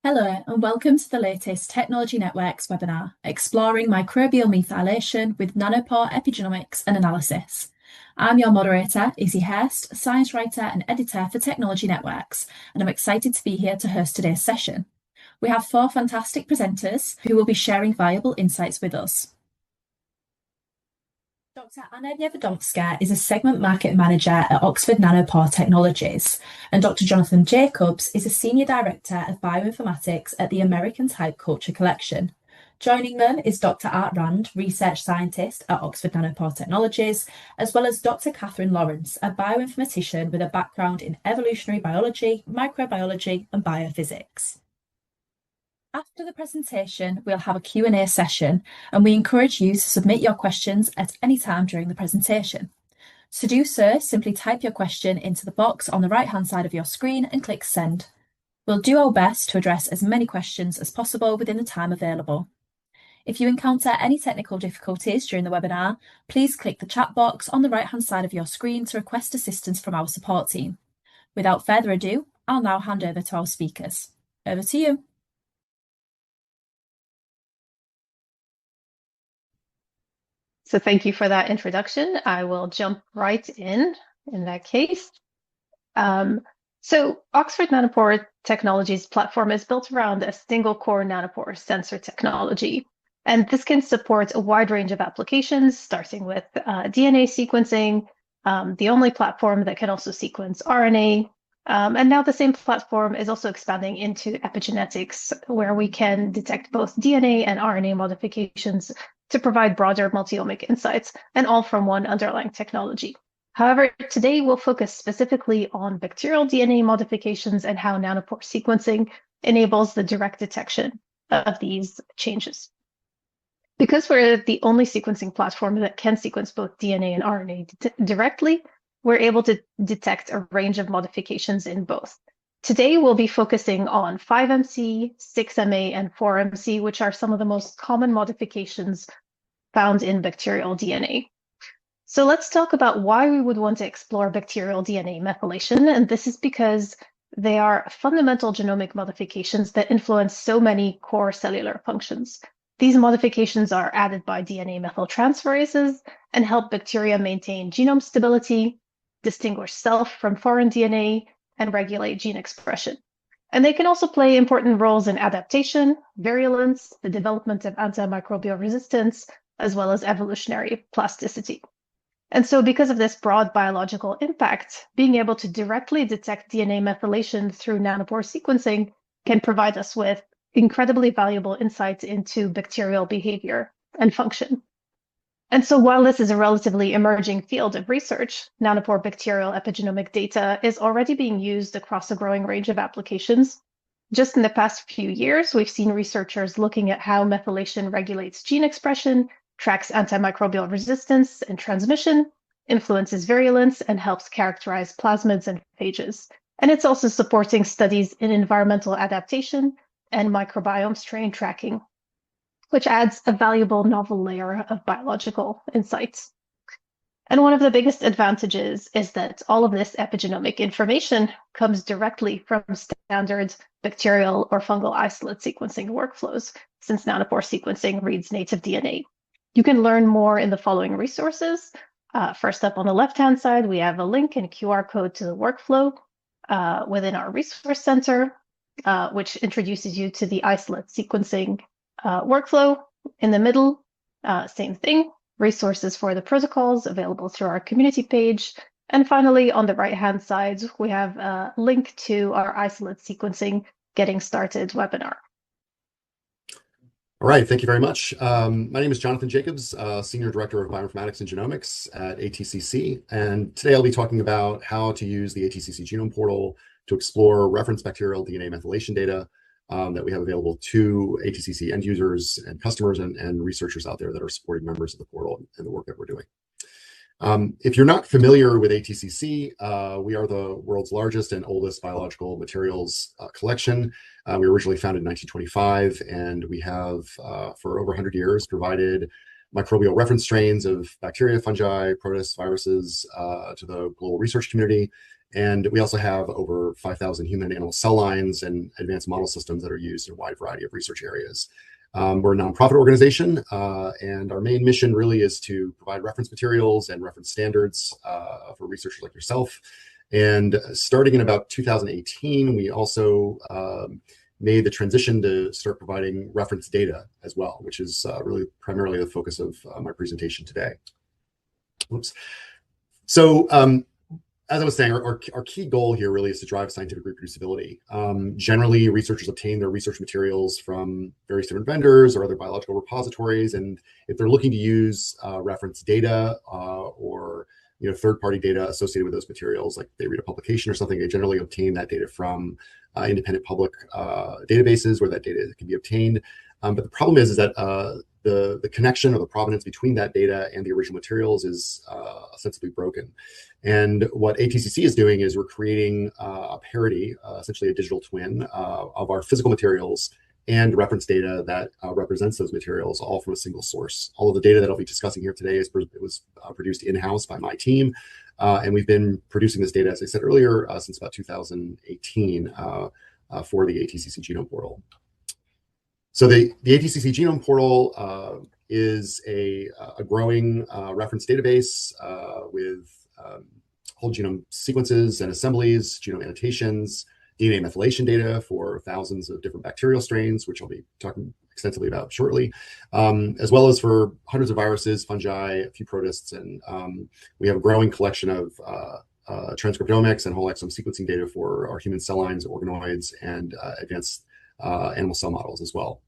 Hello, and welcome to the latest Technology Networks webinar, exploring microbial methylation with Nanopore epigenomics and analysis. I'm your moderator, Izzy Hurst, science writer and editor for Technology Networks, and I'm excited to be here to host today's session. We have four fantastic presenters who will be sharing valuable insights with us. Dr. Anna Nevedomska is a segment market manager at Oxford Nanopore Technologies, and Dr. Jonathan Jacobs is a senior director of bioinformatics at the American Type Culture Collection. Joining them is Dr. Art Rand, research scientist at Oxford Nanopore Technologies, as well as Dr. Catherine Lawrence, a bioinformatician with a background in evolutionary biology, microbiology, and biophysics. After the presentation, we'll have a Q&A session, and we encourage you to submit your questions at any time during the presentation. To do so, simply type your question into the box on the right-hand side of your screen and click send. We'll do our best to address as many questions as possible within the time available. If you encounter any technical difficulties during the webinar, please click the chat box on the right-hand side of your screen to request assistance from our support team. Without further ado, I'll now hand over to our speakers. Over to you. So thank you for that introduction. I will jump right in that case. So Oxford Nanopore Technologies platform is built around a single core nanopore sensor technology. And this can support a wide range of applications, starting with DNA sequencing, the only platform that can also sequence RNA. And now the same platform is also expanding into epigenetics, where we can detect both DNA and RNA modifications to provide broader multi-omic insights, and all from one underlying technology. However, today we'll focus specifically on bacterial DNA modifications and how nanopore sequencing enables the direct detection of these changes. Because we're the only sequencing platform that can sequence both DNA and RNA directly, we're able to detect a range of modifications in both. Today, we'll be focusing on 5MC, 6MA, and 4MC, which are some of the most common modifications found in bacterial DNA. So let's talk about why we would want to explore bacterial DNA methylation. And this is because they are fundamental genomic modifications that influence so many core cellular functions. These modifications are added by DNA methyltransferases and help bacteria maintain genome stability, distinguish self from foreign DNA, and regulate gene expression. And they can also play important roles in adaptation, virulence, the development of antimicrobial resistance, as well as evolutionary plasticity. And so because of this broad biological impact, being able to directly detect DNA methylation through nanopore sequencing can provide us with incredibly valuable insights into bacterial behavior and function. And so while this is a relatively emerging field of research, nanopore bacterial epigenomic data is already being used across a growing range of applications. Just in the past few years, we've seen researchers looking at how methylation regulates gene expression, tracks antimicrobial resistance and transmission, influences virulence, and helps characterize plasmids and phages. And it's also supporting studies in environmental adaptation and microbiome strain tracking, which adds a valuable novel layer of biological insights. And one of the biggest advantages is that all of this epigenomic information comes directly from standard bacterial or fungal isolate sequencing workflows, since nanopore sequencing reads native DNA. You can learn more in the following resources. First up on the left-hand side, we have a link and QR code to the workflow within our resource center, which introduces you to the isolate sequencing workflow. In the middle, same thing, resources for the protocols available through our community page. And finally, on the right-hand side, we have a link to our isolate sequencing Getting Started webinar. All right, thank you very much. My name is Jonathan Jacobs, Senior Director of Bioinformatics and Genomics at ATCC. And today I'll be talking about how to use the ATCC Genome Portal to explore reference bacterial DNA methylation data that we have available to ATCC end users and customers and researchers out there that are supporting members of the portal and the work that we're doing. If you're not familiar with ATCC, we are the world's largest and oldest biological materials collection. We were originally founded in 1925, and we have, for over 100 years, provided microbial reference strains of bacteria, fungi, protists, viruses to the global research community. And we also have over 5,000 human and animal cell lines and advanced model systems that are used in a wide variety of research areas. We're a nonprofit organization, and our main mission really is to provide reference materials and reference standards for researchers like yourself. And starting in about 2018, we also made the transition to start providing reference data as well, which is really primarily the focus of my presentation today. Whoops. So as I was saying, our key goal here really is to drive scientific reproducibility. Generally, researchers obtain their research materials from various different vendors or other biological repositories, and if they're looking to use reference data or third-party data associated with those materials, like they read a publication or something, they generally obtain that data from independent public databases where that data can be obtained. But the problem is that the connection or the provenance between that data and the original materials is ostensibly broken. And what ATCC is doing is we're creating a parity, essentially a digital twin of our physical materials and reference data that represents those materials, all from a single source. All of the data that I'll be discussing here today was produced in-house by my team. And we've been producing this data, as I said earlier, since about 2018 for the ATCC Genome Portal. So the ATCC Genome Portal is a growing reference database with whole genome sequences and assemblies, genome annotations, DNA methylation data for thousands of different bacterial strains, which I'll be talking extensively about shortly, as well as for hundreds of viruses, fungi, a few protists, and we have a growing collection of transcriptomics and whole exome sequencing data for our human cell lines, organoids, and advanced animal cell models as well.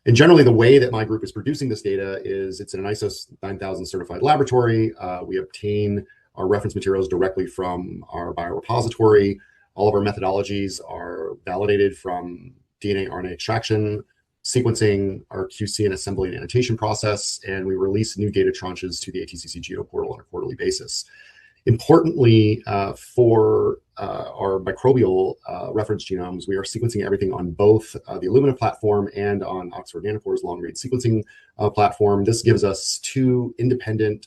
And generally, the way that my group is producing this data is it's in an ISO 9000 certified laboratory. We obtain our reference materials directly from our biorepository. All of our methodologies are validated from DNA, RNA extraction, sequencing, our QC and assembly and annotation process, and we release new data tranches to the ATCC Genome Portal on a quarterly basis. Importantly, for our microbial reference genomes, we are sequencing everything on both the Illumina platform and on Oxford Nanopore's long-read sequencing platform. This gives us two independent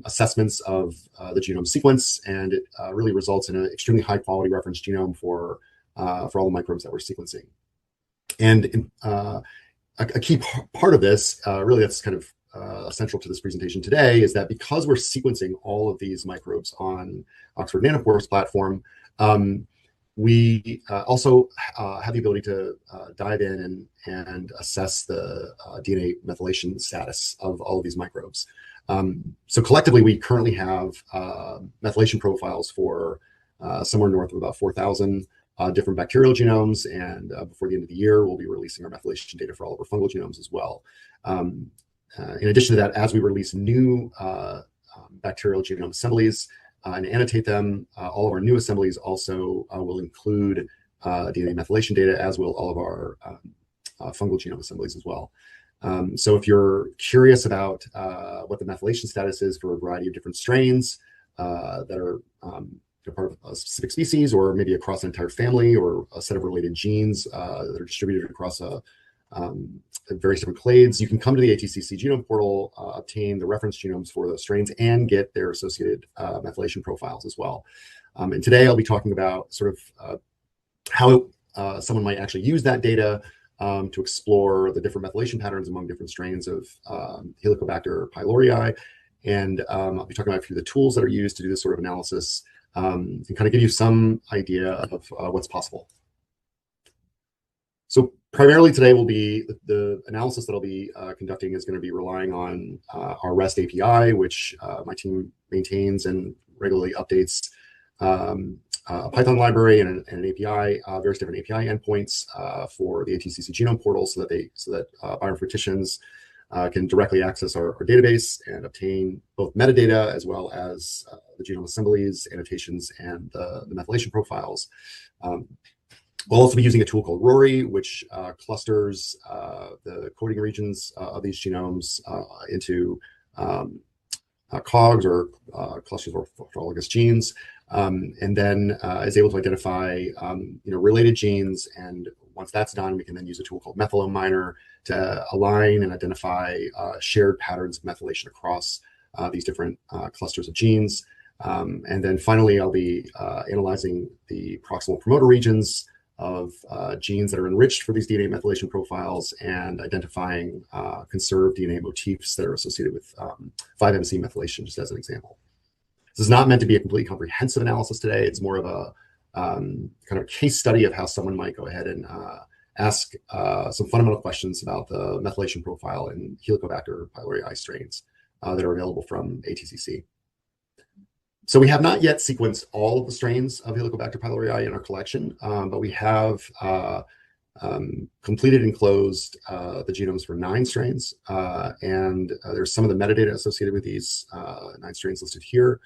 assessments of the genome sequence, and it really results in an extremely high-quality reference genome for all the microbes that we're sequencing. And a key part of this, really that's kind of essential to this presentation today, is that because we're sequencing all of these microbes on Oxford Nanopore's platform, we also have the ability to dive in and assess the DNA methylation status of all of these microbes. So collectively, we currently have methylation profiles for somewhere north of about 4,000 different bacterial genomes, and before the end of the year, we'll be releasing our methylation data for all of our fungal genomes as well. In addition to that, as we release new bacterial genome assemblies and annotate them, all of our new assemblies also will include DNA methylation data, as will all of our fungal genome assemblies as well. So if you're curious about what the methylation status is for a variety of different strains that are part of a specific species, or maybe across an entire family, or a set of related genes that are distributed across various different clades, you can come to the ATCC Genome Portal, obtain the reference genomes for those strains, and get their associated methylation profiles as well. And today I'll be talking about sort of how someone might actually use that data to explore the different methylation patterns among different strains of Helicobacter pylori. And I'll be talking about a few of the tools that are used to do this sort of analysis, and kind of give you some idea of what's possible. So primarily today will be the analysis that I'll be conducting is going to be relying on our REST API, which my team maintains and regularly updates a Python library and an API, various different API endpoints for the ATCC Genome Portal, so that bioinformaticians can directly access our database and obtain both metadata as well as the genome assemblies, annotations, and the methylation profiles. We'll also be using a tool called Rory, which clusters the coding regions of these genomes into COGs, or clusters of orthologous genes, and then is able to identify related genes. And once that's done, we can then use a tool called Methylome Miner to align and identify shared patterns of methylation across these different clusters of genes. And then finally, I'll be analyzing the proximal promoter regions of genes that are enriched for these DNA methylation profiles and identifying conserved DNA motifs that are associated with 5-MC methylation, just as an example. This is not meant to be a completely comprehensive analysis today. It's more of a kind of a case study of how someone might go ahead and ask some fundamental questions about the methylation profile in Helicobacter pylori strains that are available from ATCC. So we have not yet sequenced all of the strains of Helicobacter pylori in our collection, but we have completed and closed the genomes for 9 strains, and there's some of the metadata associated with these 9 strains listed here.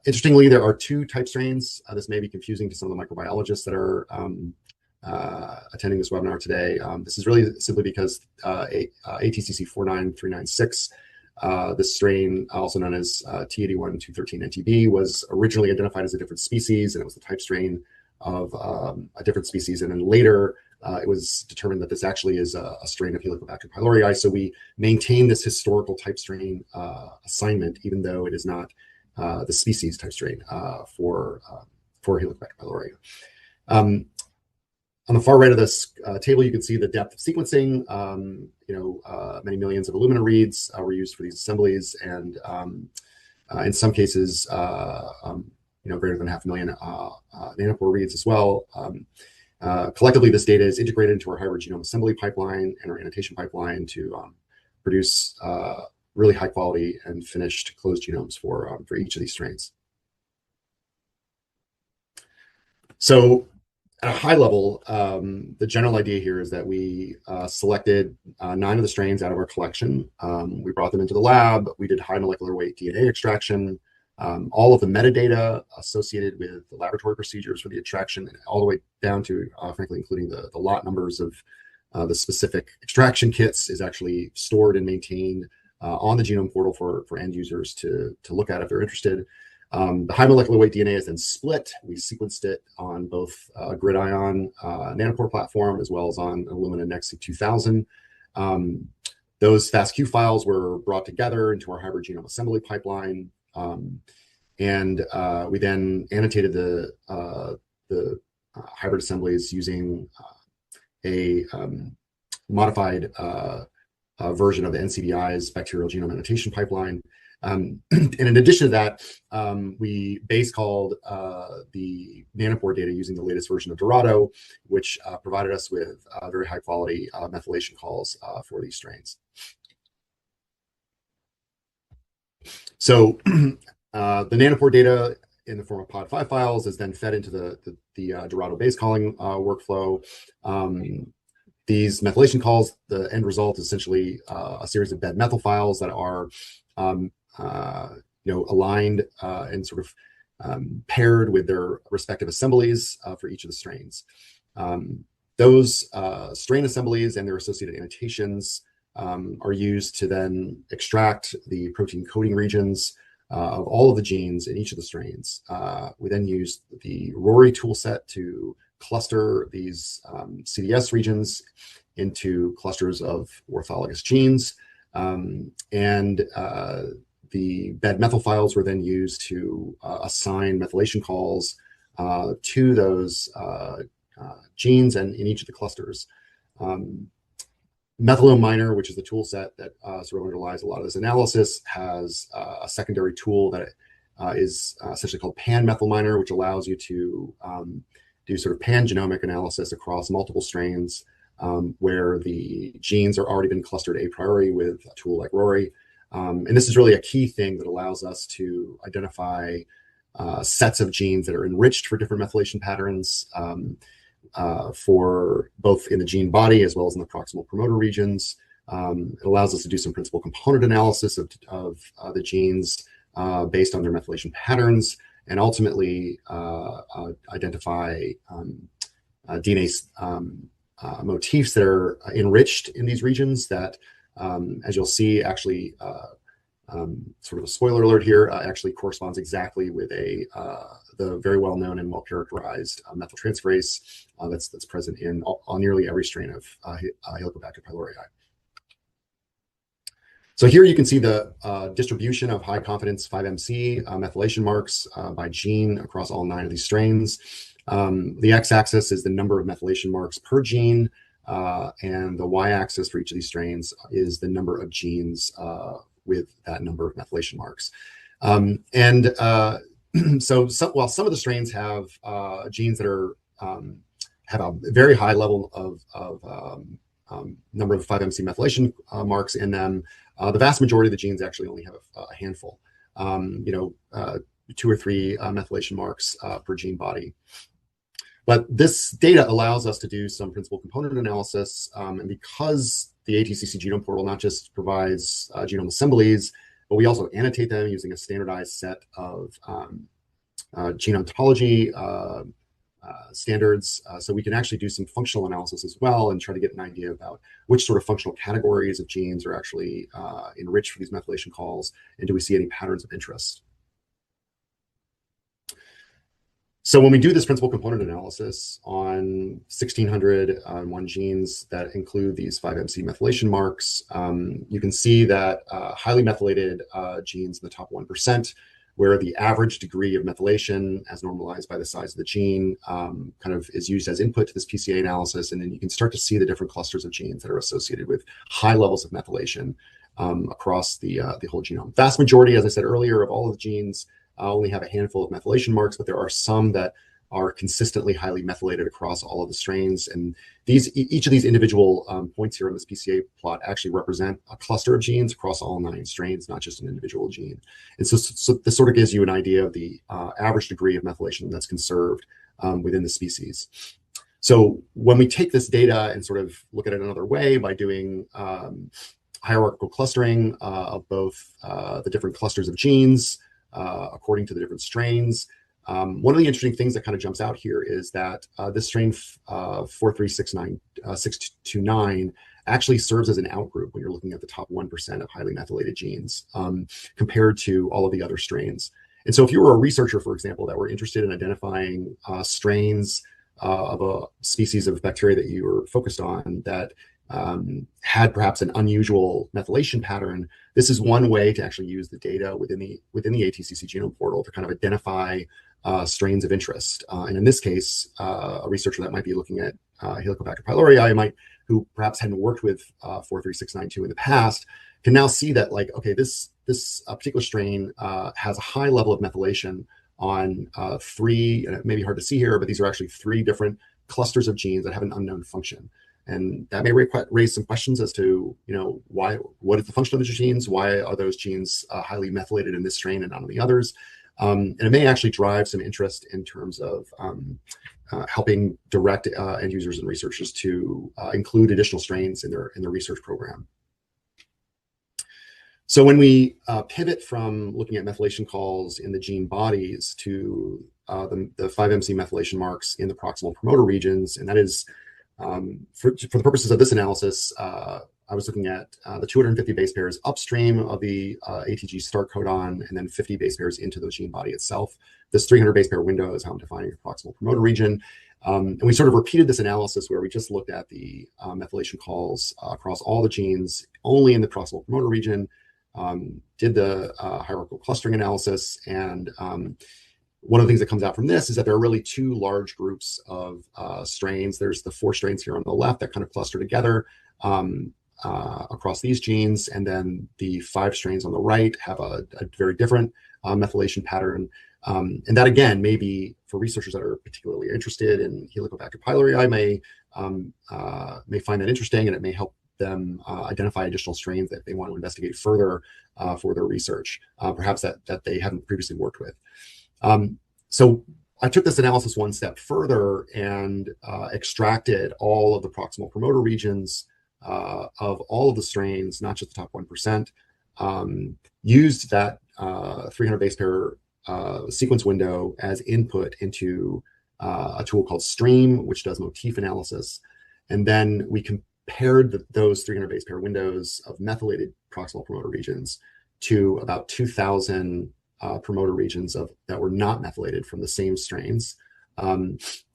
Interestingly, there are 2 type strains. This may be confusing to some of the microbiologists that are attending this webinar today. This is really simply because ATCC 49396, this strain, also known as T81-213-NTB, was originally identified as a different species, and it was the type strain of a different species. And then later, it was determined that this actually is a strain of Helicobacter pylori. So we maintain this historical type strain assignment, even though it is not the species type strain for Helicobacter pylori. On the far right of this table, you can see the depth of sequencing. Many millions of Illumina reads were used for these assemblies, and in some cases, greater than 500,000 Nanopore reads as well. Collectively, this data is integrated into our hybrid genome assembly pipeline and our annotation pipeline to produce really high quality and finished closed genomes for each of these strains. So at a high level, the general idea here is that we selected 9 of the strains out of our collection. We brought them into the lab. We did high molecular weight DNA extraction. All of the metadata associated with the laboratory procedures for the extraction, all the way down to, frankly, including the lot numbers of the specific extraction kits, is actually stored and maintained on the Genome Portal for end users to look at if they're interested. The high molecular weight DNA is then split. We sequenced it on both GridION Nanopore platform as well as on Illumina NextSeq 2000. Those FASTQ files were brought together into our hybrid genome assembly pipeline, and we then annotated the hybrid assemblies using a modified version of the NCBI's bacterial genome annotation pipeline. And in addition to that, we base called the Nanopore data using the latest version of Dorado, which provided us with very high quality methylation calls for these strains. So the Nanopore data in the form of POD5 files is then fed into the Dorado base calling workflow. These methylation calls, the end result is essentially a series of bed methyl files that are aligned and sort of paired with their respective assemblies for each of the strains. Those strain assemblies and their associated annotations are used to then extract the protein coding regions of all of the genes in each of the strains. We then use the Rory toolset to cluster these CDS regions into clusters of orthologous genes. The bed methyl files were then used to assign methylation calls to those genes and in each of the clusters. Methylome Miner, which is the tool set that sort of underlies a lot of this analysis, has a secondary tool that is essentially called Pan Methyl Miner, which allows you to do sort of pan-genomic analysis across multiple strains where the genes are already been clustered a priori with a tool like Rory. And this is really a key thing that allows us to identify sets of genes that are enriched for different methylation patterns for both in the gene body as well as in the proximal promoter regions. It allows us to do some principal component analysis of the genes based on their methylation patterns, and ultimately identify DNA motifs that are enriched in these regions that, as you'll see, actually sort of a spoiler alert here, actually corresponds exactly with the very well-known and well-characterized methyltransferase that's present on nearly every strain of Helicobacter pylori. So here you can see the distribution of high confidence 5MC methylation marks by gene across all 9 of these strains. The x-axis is the number of methylation marks per gene, and the y-axis for each of these strains is the number of genes with that number of methylation marks. While some of the strains have genes that are have a very high level of number of 5MC methylation marks in them, the vast majority of the genes actually only have a handful, 2 or 3 methylation marks per gene body. But this data allows us to do some principal component analysis, and because the ATCC Genome Portal not just provides genome assemblies, but we also annotate them using a standardized set of gene ontology standards, so we can actually do some functional analysis as well and try to get an idea about which sort of functional categories of genes are actually enriched for these methylation calls, and do we see any patterns of interest. So when we do this principal component analysis on 1,601 genes that include these 5MC methylation marks, you can see that highly methylated genes in the top 1%, where the average degree of methylation as normalized by the size of the gene kind of is used as input to this PCA analysis. And then you can start to see the different clusters of genes that are associated with high levels of methylation across the whole genome. Vast majority, as I said earlier, of all of the genes only have a handful of methylation marks, but there are some that are consistently highly methylated across all of the strains. And each of these individual points here on this PCA plot actually represent a cluster of genes across all 9 strains, not just an individual gene. And so this sort of gives you an idea of the average degree of methylation that's conserved within the species. So when we take this data and sort of look at it another way by doing hierarchical clustering of both the different clusters of genes according to the different strains, one of the interesting things that kind of jumps out here is that this strain 4369629 actually serves as an outgroup when you're looking at the top 1% of highly methylated genes compared to all of the other strains. And so if you were a researcher, for example, that were interested in identifying strains of a species of bacteria that you were focused on that had perhaps an unusual methylation pattern, this is one way to actually use the data within the ATCC Genome Portal to kind of identify strains of interest. And in this case, a researcher that might be looking at Helicobacter pylori, who perhaps hadn't worked with 43692 in the past, can now see that, like, okay, this particular strain has a high level of methylation on 3, and it may be hard to see here, but these are actually 3 different clusters of genes that have an unknown function. And that may raise some questions as to, what is the function of the genes? Why are those genes highly methylated in this strain and not in the others? And it may actually drive some interest in terms of helping direct end users and researchers to include additional strains in their research program. So when we pivot from looking at methylation calls in the gene bodies to the 5MC methylation marks in the proximal promoter regions, and that is, for the purposes of this analysis, I was looking at the 250 base pairs upstream of the ATG start codon, and then 50 base pairs into the gene body itself. This 300 base pair window is how I'm defining the proximal promoter region. And we sort of repeated this analysis where we just looked at the methylation calls across all the genes only in the proximal promoter region, did the hierarchical clustering analysis, and one of the things that comes out from this is that there are really 2 large groups of strains. There's the 4 strains here on the left that kind of cluster together across these genes, and then the 5 strains on the right have a very different methylation pattern. And that, again, may be for researchers that are particularly interested in Helicobacter pylori, may find that interesting, and it may help them identify additional strains that they want to investigate further for their research, perhaps that they haven't previously worked with. So I took this analysis one step further and extracted all of the proximal promoter regions of all of the strains, not just the top 1%, used that 300 base pair sequence window as input into a tool called Stream, which does motif analysis. And then we compared those 300 base pair windows of methylated proximal promoter regions to about 2,000 promoter regions that were not methylated from the same strains,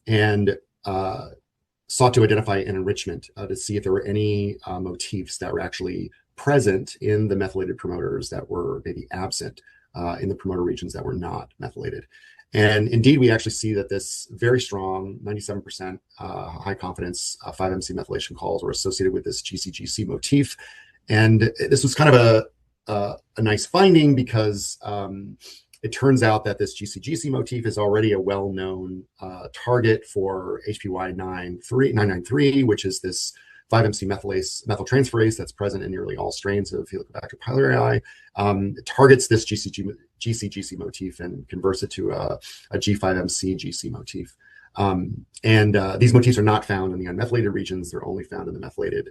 and sought to identify an enrichment to see if there were any motifs that were actually present in the methylated promoters that were maybe absent in the promoter regions that were not methylated. And indeed, we actually see that this very strong 97% high confidence 5-MC methylation calls were associated with this GCGC motif. And this was kind of a nice finding because it turns out that this GCGC motif is already a well-known target for HPY 993, which is this 5-MC methyltransferase that's present in nearly all strains of Helicobacter pylori. It targets this GCGC motif and converts it to a G5MC GC motif. These motifs are not found in the unmethylated regions. They're only found in the methylated.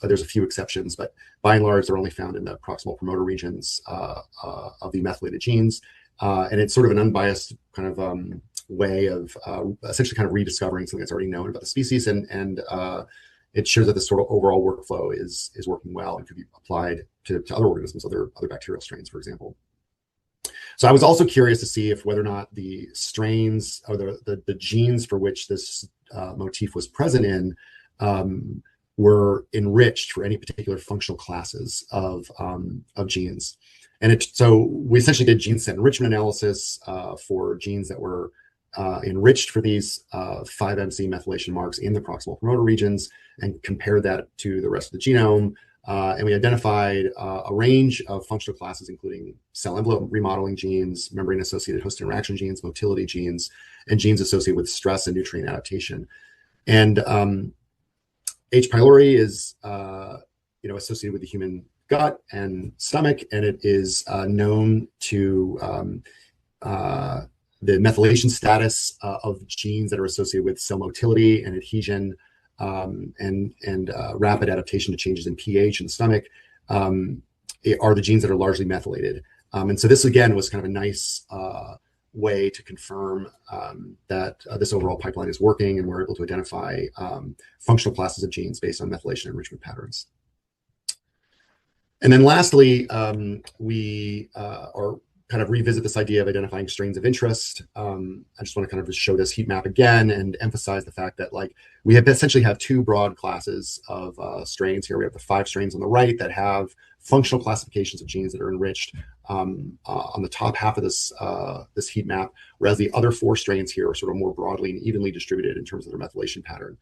There's a few exceptions, but by and large, they're only found in the proximal promoter regions of the methylated genes. And it's sort of an unbiased kind of way of essentially kind of rediscovering something that's already known about the species, and it shows that this sort of overall workflow is working well and could be applied to other organisms, other bacterial strains, for example. So I was also curious to see if whether or not the strains or the genes for which this motif was present in were enriched for any particular functional classes of genes. And so we essentially did gene set enrichment analysis for genes that were enriched for these 5-MC methylation marks in the proximal promoter regions and compared that to the rest of the genome. And we identified a range of functional classes, including cell envelope remodeling genes, membrane-associated host interaction genes, motility genes, and genes associated with stress and nutrient adaptation. And H. pylori is associated with the human gut and stomach, and it is known to the methylation status of genes that are associated with cell motility and adhesion and rapid adaptation to changes in pH in the stomach are the genes that are largely methylated. And so this, again, was kind of a nice way to confirm that this overall pipeline is working, and we're able to identify functional classes of genes based on methylation enrichment patterns. And then lastly, we are kind of revisit this idea of identifying strains of interest. I just want to kind of just show this heat map again and emphasize the fact that we essentially have two broad classes of strains here. We have the 5 strains on the right that have functional classifications of genes that are enriched on the top half of this this heat map, whereas the other 4 strains here are sort of more broadly and evenly distributed in terms of their methylation pattern.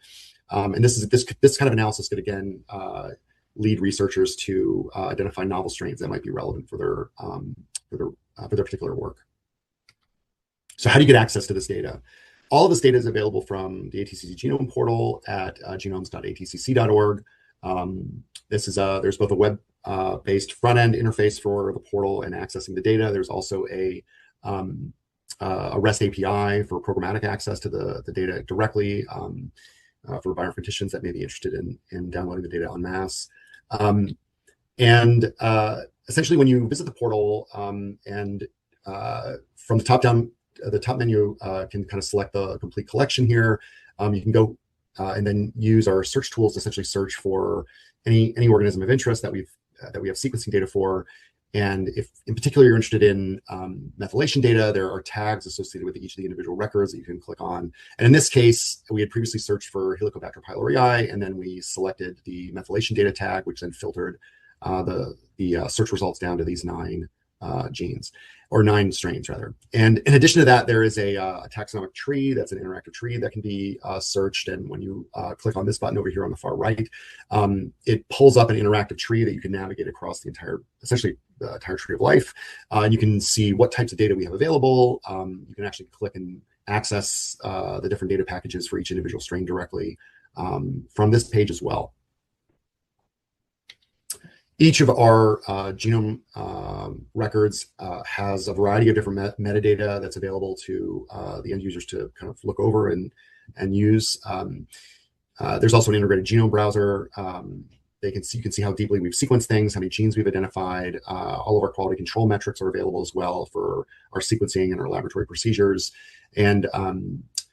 And this kind of analysis could again lead researchers to identify novel strains that might be relevant for their particular work. So how do you get access to this data? All of this data is available from the ATCC Genome Portal at genomes.atcc.org. There's both a web-based front-end interface for the portal and accessing the data. There's also a REST API for programmatic access to the data directly for bioinformaticians that may be interested in downloading the data en masse. Essentially, when you visit the portal and from the top down, the top menu can kind of select the complete collection here. You can go and then use our search tools to essentially search for any organism of interest that we have sequencing data for. And if in particular you're interested in methylation data, there are tags associated with each of the individual records that you can click on. And in this case, we had previously searched for Helicobacter pylori, and then we selected the methylation data tag, which then filtered the search results down to these 9 genes, or 9 strains rather. And in addition to that, there is a taxonomic tree that's an interactive tree that can be searched. And when you click on this button over here on the far right, it pulls up an interactive tree that you can navigate across the entire tree of life. And you can see what types of data we have available. You can actually click and access the different data packages for each individual strain directly from this page as well. Each of our genome records has a variety of different metadata that's available to the end users to kind of look over and use. There's also an integrated genome browser. You can see how deeply we've sequenced things, how many genes we've identified. All of our quality control metrics are available as well for our sequencing and our laboratory procedures. And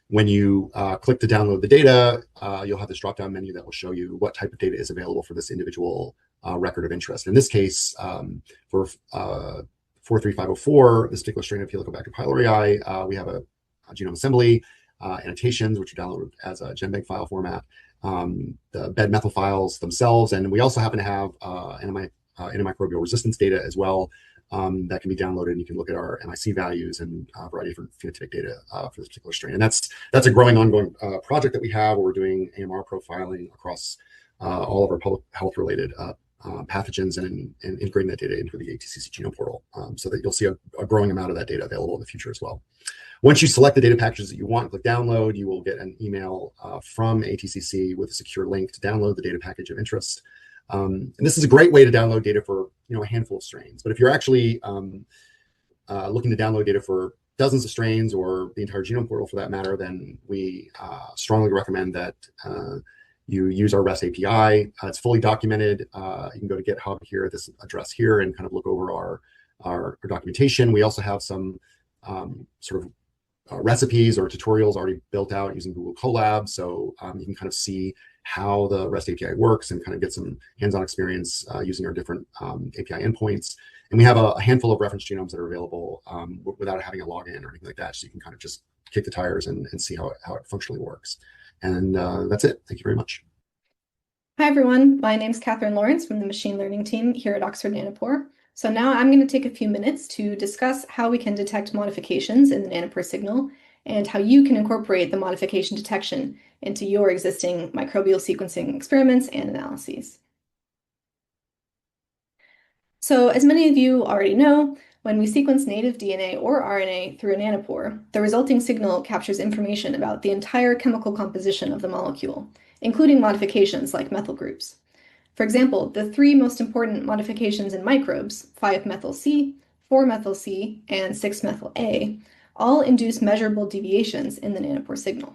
when you click to download the data, you'll have this drop-down menu that will show you what type of data is available for this individual record of interest. In this case, for 43504, this particular strain of Helicobacter pylori, we have a genome assembly, annotations, which are downloaded as a GenBank file format. the bed methyl files themselves. And we also happen to have antimicrobial resistance data as well that can be downloaded. And you can look at our MIC values and a variety of different phenotypic data for this particular strain. And that's a growing, ongoing project that we have, where we're doing AMR profiling across all of our public health-related pathogens and integrating that data into the ATCC Genome Portal, so that you'll see a growing amount of that data available in the future as well. Once you select the data packages that you want, click download, you will get an email from ATCC with a secure link to download the data package of interest. And this is a great way to download data for a handful of strains. But if you're actually looking to download data for dozens of strains, or the entire genome portal for that matter, then we strongly recommend that you use our REST API. It's fully documented. You can go to GitHub here at this address here and kind of look over our documentation. We also have some sort of recipes or tutorials already built out using Google Colab, so you can kind of see how the REST API works and kind of get some hands-on experience using our different API endpoints. And we have a handful of reference genomes that are available without having a login or anything like that, so you can kind of just kick the tires and see how it functionally works. And that's it. Thank you very much. Hi, everyone. My name is Catherine Lawrence from the machine learning team here at Oxford Nanopore. So now I'm going to take a few minutes to discuss how we can detect modifications in the Nanopore signal and how you can incorporate the modification detection into your existing microbial sequencing experiments and analyses. So as many of you already know, when we sequence native DNA or RNA through a nanopore, the resulting signal captures information about the entire chemical composition of the molecule, including modifications like methyl groups. For example, the three most important modifications in microbes, 5-methyl-C, 4-methyl-C, and 6-methyl-A, all induce measurable deviations in the nanopore signal.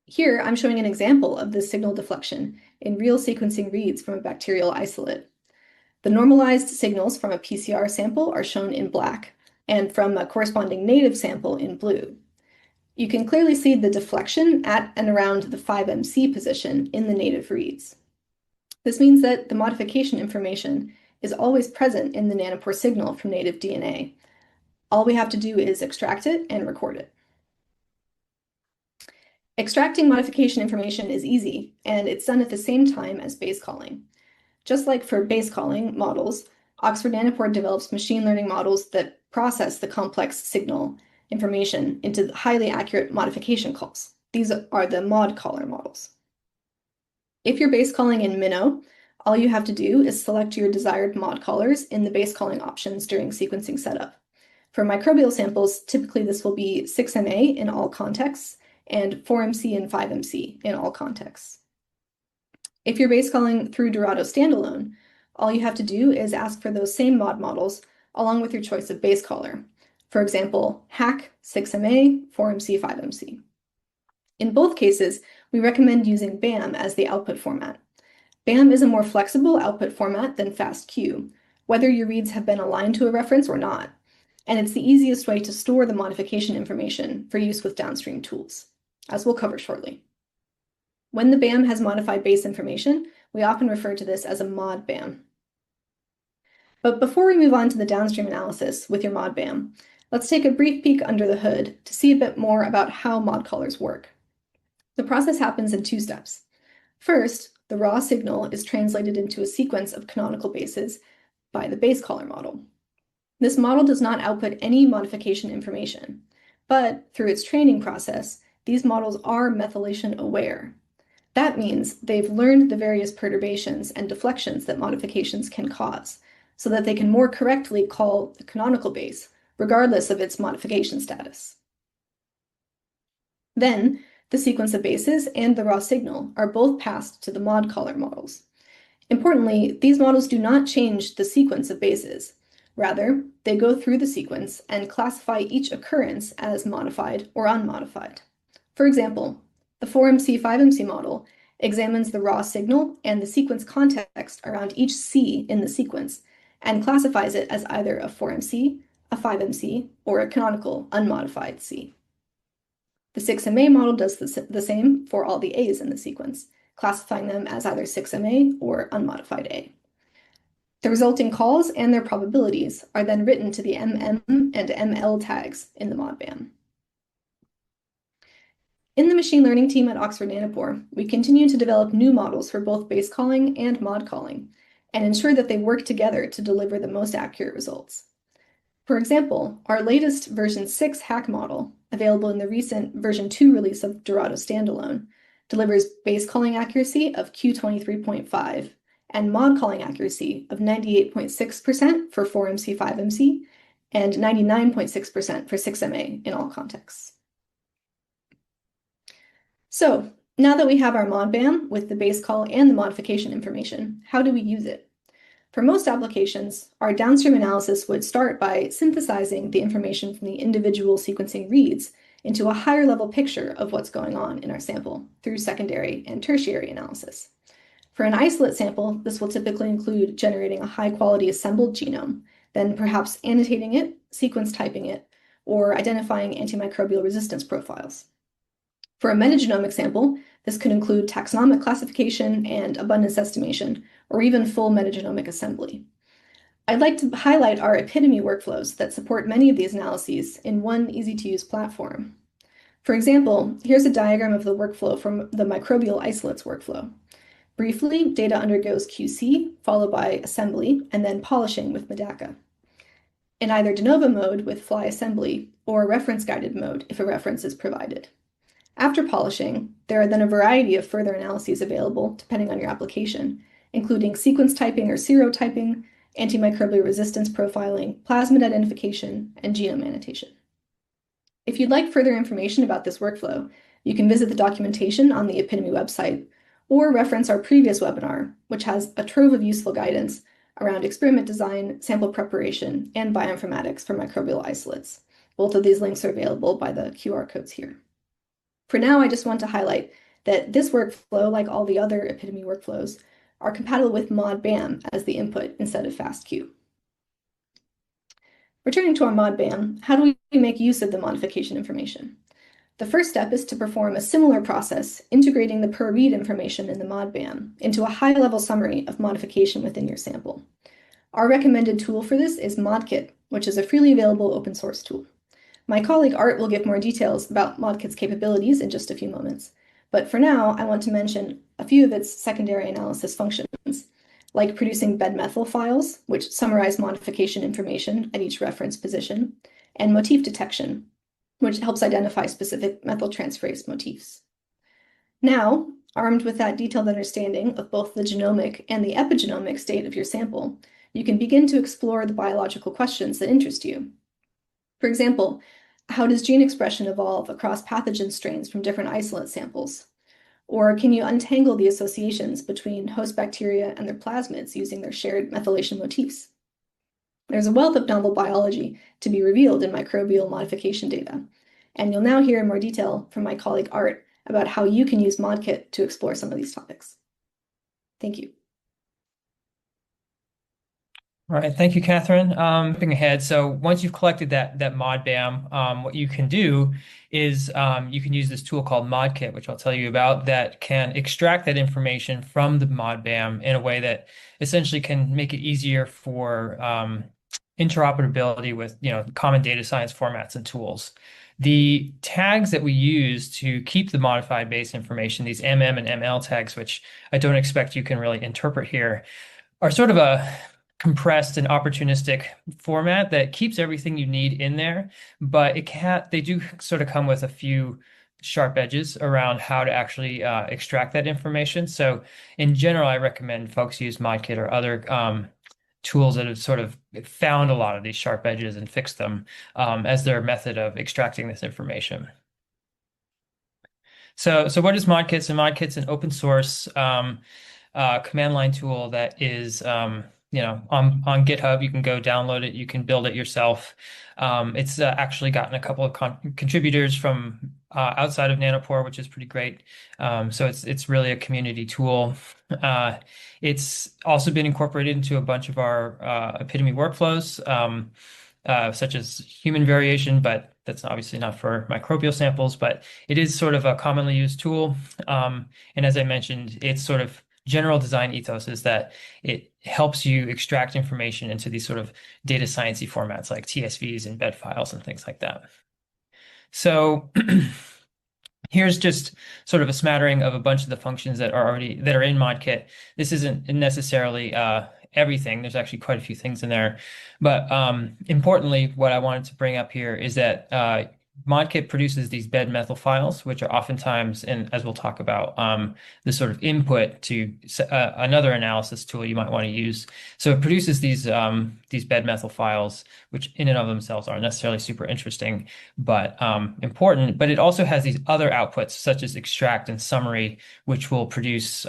Here, I'm showing an example of this signal deflection in real sequencing reads from a bacterial isolate. The normalized signals from a PCR sample are shown in black, and from a corresponding native sample in blue. You can clearly see the deflection at and around the 5MC position in the native reads. This means that the modification information is always present in the nanopore signal from native DNA. All we have to do is extract it and record it. Extracting modification information is easy, and it's done at the same time as base calling. Just like for base calling models, Oxford Nanopore develops machine learning models that process the complex signal information into highly accurate modification calls. These are the mod caller models. If you're base calling in Minnow, all you have to do is select your desired mod callers in the base calling options during sequencing setup. For microbial samples, typically this will be 6MA in all contexts and 4MC and 5MC in all contexts. If you're base calling through Dorado standalone, all you have to do is ask for those same mod models along with your choice of base caller. For example, HAC, 6MA, 4MC, 5MC. In both cases, we recommend using BAM as the output format. BAM is a more flexible output format than FASTQ, whether your reads have been aligned to a reference or not, and it's the easiest way to store the modification information for use with downstream tools, as we'll cover shortly. When the BAM has modified base information, we often refer to this as a mod BAM. But before we move on to the downstream analysis with your mod BAM, let's take a brief peek under the hood to see a bit more about how mod callers work. The process happens in two steps. First, the raw signal is translated into a sequence of canonical bases by the base caller model. This model does not output any modification information, but through its training process, these models are methylation aware. That means they've learned the various perturbations and deflections that modifications can cause, so that they can more correctly call the canonical base, regardless of its modification status. Then, the sequence of bases and the raw signal are both passed to the mod caller models. Importantly, these models do not change the sequence of bases. Rather, they go through the sequence and classify each occurrence as modified or unmodified. For example, the 4MC, 5MC model examines the raw signal and the sequence context around each C in the sequence and classifies it as either a 4MC, a 5MC, or a canonical unmodified C. The 6MA model does the same for all the A's in the sequence, classifying them as either 6MA or unmodified A. The resulting calls and their probabilities are then written to the MM and ML tags in the mod BAM. In the machine learning team at Oxford Nanopore, we continue to develop new models for both base calling and mod calling, and ensure that they work together to deliver the most accurate results. For example, our latest version 6 hack model, available in the recent version 2 release of Dorado Standalone, delivers base calling accuracy of Q23.5 and mod calling accuracy of 98.6% for 4MC, 5MC, and 99.6% for 6MA in all contexts. So now that we have our modbam with the base call and the modification information, how do we use it? For most applications, our downstream analysis would start by synthesizing the information from the individual sequencing reads into a higher level picture of what's going on in our sample through secondary and tertiary analysis. For an isolate sample, this will typically include generating a high-quality assembled genome, then perhaps annotating it, sequence typing it, or identifying antimicrobial resistance profiles. For a metagenomic sample, this could include taxonomic classification and abundance estimation, or even full metagenomic assembly. I'd like to highlight our epitome workflows that support many of these analyses in one easy-to-use platform. For example, here's a diagram of the workflow from the microbial isolates workflow. Briefly, data undergoes QC, followed by assembly, and then polishing with Medaka. In either de novo mode with fly assembly, or reference-guided mode if a reference is provided. After polishing, there are then a variety of further analyses available depending on your application, including sequence typing or serotyping, antimicrobial resistance profiling, plasmid identification, and genome annotation. If you'd like further information about this workflow, you can visit the documentation on the Epitome website, or reference our previous webinar, which has a trove of useful guidance around experiment design, sample preparation, and bioinformatics for microbial isolates. Both of these links are available by the QR codes here. For now, I just want to highlight that this workflow, like all the other Epitome workflows, are compatible with modbam as the input instead of FASTQ. Returning to our modbam, how do we make use of the modification information? The first step is to perform a similar process, integrating the per read information in the modbam into a high-level summary of modification within your sample. Our recommended tool for this is ModKit, which is a freely available open source tool. My colleague Art will give more details about ModKit's capabilities in just a few moments, but for now, I want to mention a few of its secondary analysis functions, like producing bed-methyl files, which summarize modification information at each reference position, and motif detection, which helps identify specific methyltransferase motifs. Now, armed with that detailed understanding of both the genomic and the epigenomic state of your sample, you can begin to explore the biological questions that interest you. For example, how does gene expression evolve across pathogen strains from different isolate samples? Or can you untangle the associations between host bacteria and their plasmids using their shared methylation motifs? There's a wealth of novel biology to be revealed in microbial modification data, and you'll now hear in more detail from my colleague Art about how you can use ModKit to explore some of these topics. Thank you. All right, thank you, Catherine. Jumping ahead, so once you've collected that modbam, what you can do is you can use this tool called ModKit, which I'll tell you about, that can extract that information from the modbam in a way that essentially can make it easier for interoperability with common data science formats and tools. The tags that we use to keep the modified base information, these MM and ML tags, which I don't expect you can really interpret here, are sort of a compressed and opportunistic format that keeps everything you need in there, but they do sort of come with a few sharp edges around how to actually extract that information. So in general, I recommend folks use ModKit or other tools that have sort of found a lot of these sharp edges and fixed them as their method of extracting this information. So what is ModKit? So ModKit's an open source command line tool that is on GitHub. You can go download it. You can build it yourself. It's actually gotten a couple of contributors from outside of Nanopore, which is pretty great. So it's really a community tool. It's also been incorporated into a bunch of our Epitome workflows, such as human variation, but that's obviously not for microbial samples, but it is sort of a commonly used tool. And as I mentioned, it's sort of general design ethos is that it helps you extract information into these sort of data sciencey formats like TSVs and bed files and things like that. So Here's just sort of a smattering of a bunch of the functions that are in ModKit. This isn't necessarily everything. There's actually quite a few things in there. But importantly, what I wanted to bring up here is that ModKit produces these bed methyl files, which are oftentimes, and as we'll talk about, the sort of input to another analysis tool you might want to use. So it produces these bed methyl files, which in and of themselves aren't necessarily super interesting, but important. But it also has these other outputs, such as extract and summary, which will produce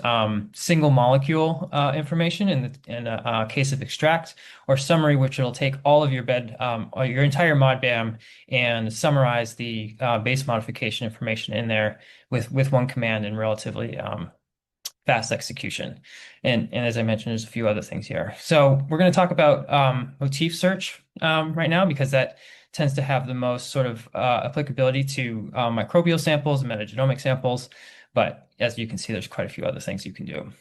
single molecule information in the case of extract, or summary, which will take all of your or your entire modbam and summarize the base modification information in there with one command and relatively fast execution. And as I mentioned, there's a few other things here. So we're going to talk about motif search right now, because that tends to have the most sort of applicability to microbial samples and metagenomic samples. But as you can see, there's quite a few other things you can do.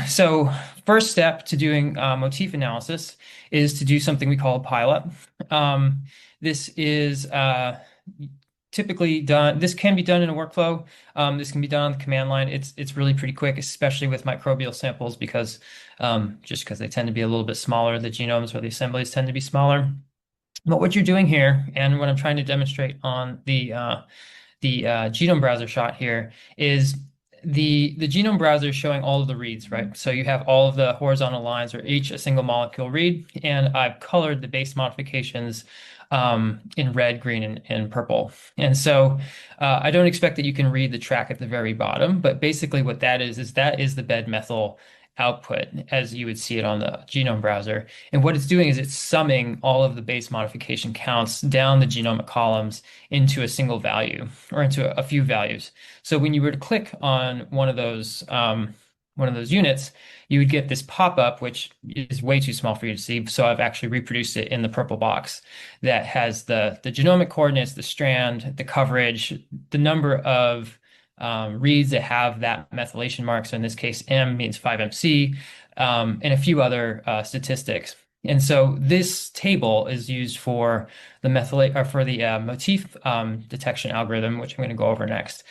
So first step to doing motif analysis is to do something we call a pilot. This is typically done. This can be done in a workflow. This can be done on the command line. It's really pretty quick, especially with microbial samples, because just because they tend to be a little bit smaller, the genomes or the assemblies tend to be smaller. But what you're doing here, and what I'm trying to demonstrate on the genome browser shot here, is the genome browser is showing all of the reads, right? So you have all of the horizontal lines are each a single molecule read, and I've colored the base modifications in red, green, and purple. And so I don't expect that you can read the track at the very bottom, but basically what that is that is the bed methyl output as you would see it on the genome browser. And what it's doing is it's summing all of the base modification counts down the genomic columns into a single value, or into a few values. So when you were to click on one of those units, you would get this pop-up, which is way too small for you to see. So I've actually reproduced it in the purple box that has the genomic coordinates, the strand, the coverage, the number of reads that have that methylation mark. So in this case, M means 5MC, and a few other statistics. And so this table is used for the motif detection algorithm, which I'm going to go over next.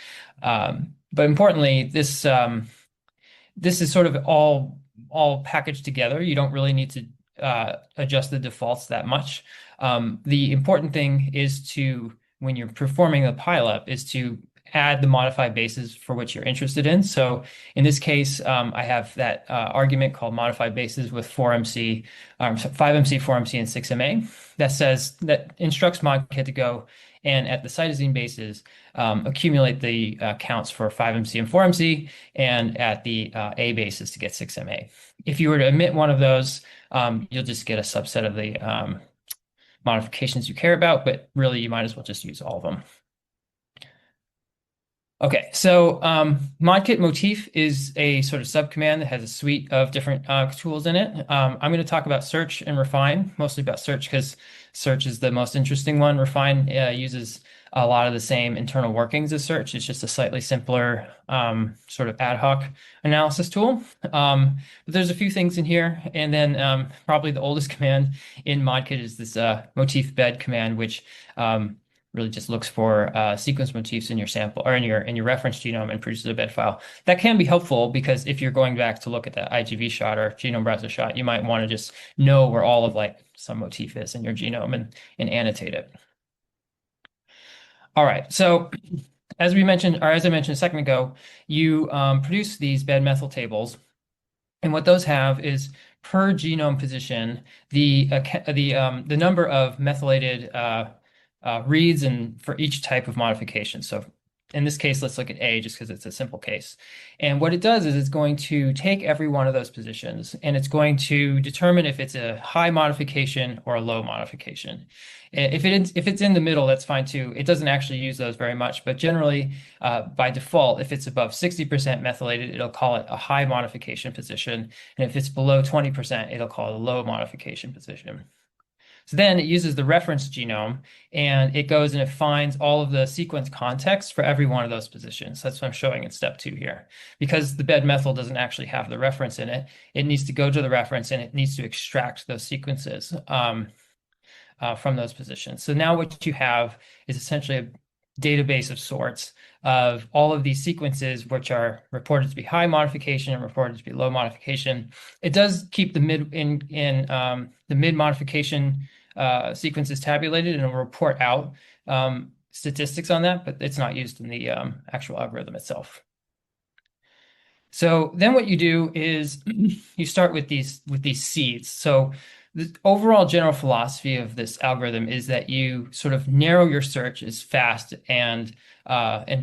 But importantly, this is sort of all packaged together. You don't really need to adjust the defaults that much. The important thing is to, when you're performing a pileup, is to add the modified bases for which you're interested in. So in this case, I have that argument called modified bases with 5MC, 4MC, and 6MA that instructs ModKit to go and at the cytosine bases accumulate the counts for 5MC and 4MC, and at the A bases to get 6MA. If you were to omit one of those, you'll just get a subset of the modifications you care about, but really you might as well just use all of them. Okay, so ModKit Motif is a sort of subcommand that has a suite of different tools in it. I'm going to talk about search and refine, mostly about search because search is the most interesting one. Refine uses a lot of the same internal workings as search. It's just a slightly simpler sort of ad hoc analysis tool. But there's a few things in here. And then probably the oldest command in ModKit is this motif bed command, which really just looks for sequence motifs in your sample or in your reference genome and produces a bed file. That can be helpful because if you're going back to look at the IGV shot or genome browser shot, you might want to just know where all of like some motif is in your genome and annotate it. All right, so as I mentioned a second ago, you produce these bed methyl tables, and what those have is per genome position the number of methylated reads and for each type of modification. So in this case, let's look at A just because it's a simple case. And what it does is it's going to take every one of those positions and it's going to determine if it's a high modification or a low modification. If it's in the middle, that's fine too. It doesn't actually use those very much, but generally by default, if it's above 60% methylated, it'll call it a high modification position. And if it's below 20%, it'll call it a low modification position. So then it uses the reference genome and it goes and it finds all of the sequence context for every one of those positions. That's what I'm showing in step 2 here. Because the bed methyl doesn't actually have the reference in it, it needs to go to the reference and it needs to extract those sequences from those positions. So now what you have is essentially a database of sorts of all of these sequences, which are reported to be high modification and reported to be low modification. It does keep the mid modification sequences tabulated, and it'll report out statistics on that, but it's not used in the actual algorithm itself. So then what you do is you start with these seeds. So the overall general philosophy of this algorithm is that you sort of narrow your search as fast and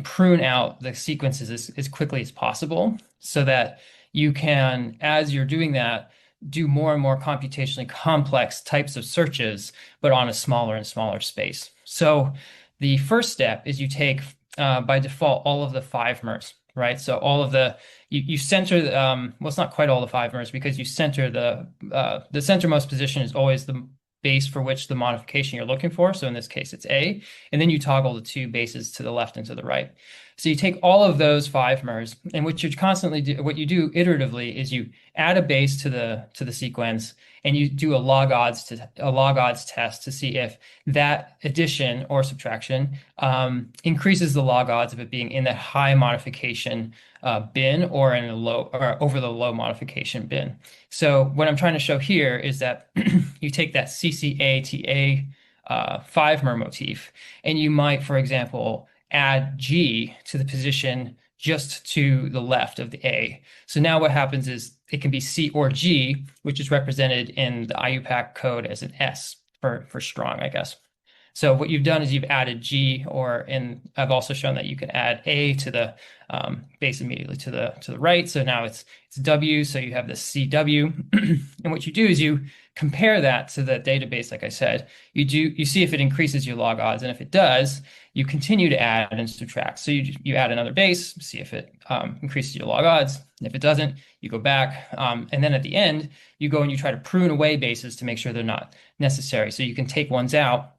prune out the sequences as quickly as possible, so that you can, as you're doing that, do more and more computationally complex types of searches, but on a smaller and smaller space. So the first step is you take, by default, all of the 5-mers, right? So all of the, you center, well, it's not quite all the 5-mers, because you center the centermost position is always the base for which the modification you're looking for. So in this case, it's A, and then you toggle the 2 bases to the left and to the right. So you take all of those 5-mers, and what you constantly do, what you do iteratively, is you add a base to the sequence, and you do a log odds test to see if that addition or subtraction increases the log odds of it being in that high modification bin or in a low, or over the low modification bin. So what I'm trying to show here is that you take that CCATA 5-mer motif, and you might, for example, add G to the position just to the left of the A. So now what happens is it can be C or G, which is represented in the IUPAC code as an S for strong, I guess. So what you've done is you've added G, and I've also shown that you can add A to the base immediately to the right. So now it's W, so you have the CW. And what you do is you compare that to the database, like I said. You see if it increases your log odds, and if it does, you continue to add and subtract. So you add another base, see if it increases your log odds. And if it doesn't, you go back. And then at the end, you go and you try to prune away bases to make sure they're not necessary. So you can take ones out